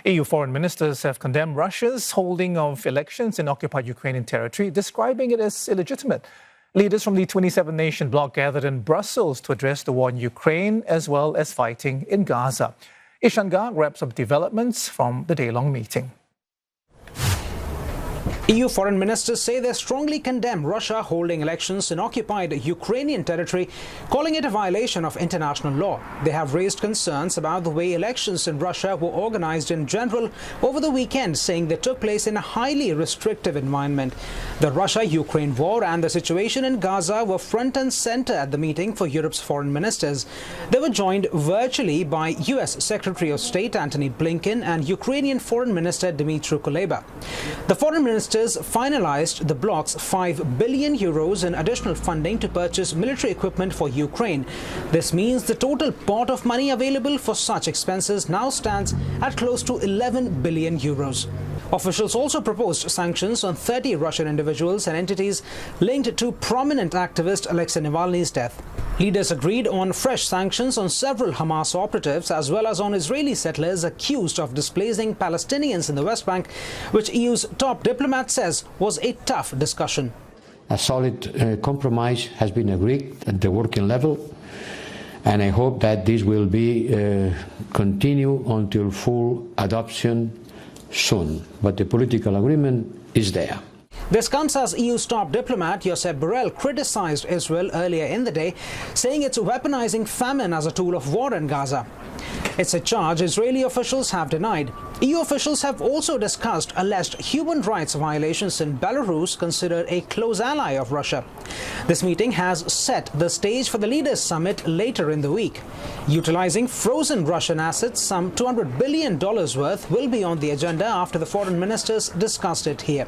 EU foreign ministers have condemned Russia's holding of elections in occupied Ukrainian territory, describing it as illegitimate. Leaders from the 27-nation bloc gathered in Brussels to address the war in Ukraine as well as fighting in Gaza. Ishan Garg wraps up developments from the day-long meeting. EU foreign ministers say they strongly condemn Russia holding elections in occupied Ukrainian territory, calling it a violation of international law. They have raised concerns about the way elections in Russia were organized in general over the weekend, saying they took place in a highly restrictive environment. The Russia-Ukraine war and the situation in Gaza were front and center at the meeting for Europe's foreign ministers. They were joined virtually by US Secretary of State Antony Blinken and Ukrainian Foreign Minister Dmytro Kuleba. The foreign ministers finalized the bloc's €5 billion in additional funding to purchase military equipment for Ukraine. This means the total pot of money available for such expenses now stands at close to €11 billion. Officials also proposed sanctions on 30 Russian individuals and entities linked to prominent activist Alexei Navalny's death. Leaders agreed on fresh sanctions on several Hamas operatives as well as on Israeli settlers accused of displacing Palestinians in the West Bank, which EU's top diplomat says was a tough discussion. A solid compromise has been agreed at the working level, and I hope that this will be continue until full adoption soon. But the political agreement is there. This comes as EU's top diplomat Josep Borrell criticized Israel earlier in the day, saying it's weaponizing famine as a tool of war in Gaza. It's a charge Israeli officials have denied. EU officials have also discussed alleged human rights violations in Belarus, considered a close ally of Russia. This meeting has set the stage for the leaders' summit later in the week. Utilizing frozen Russian assets, some $200 billion worth, will be on the agenda after the foreign ministers discussed it here.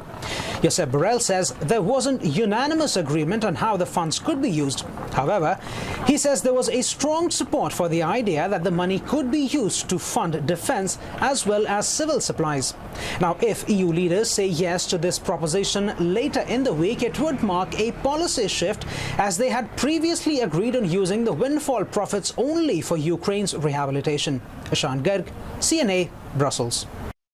Josep Borrell says there wasn't unanimous agreement on how the funds could be used. However, he says there was a strong support for the idea that the money could be used to fund defense as well as civil supplies. Now, if EU leaders say yes to this proposition later in the week, it would mark a policy shift, as they had previously agreed on using the windfall profits only for Ukraine's rehabilitation. Ishan, Garg, CNA, Brussels.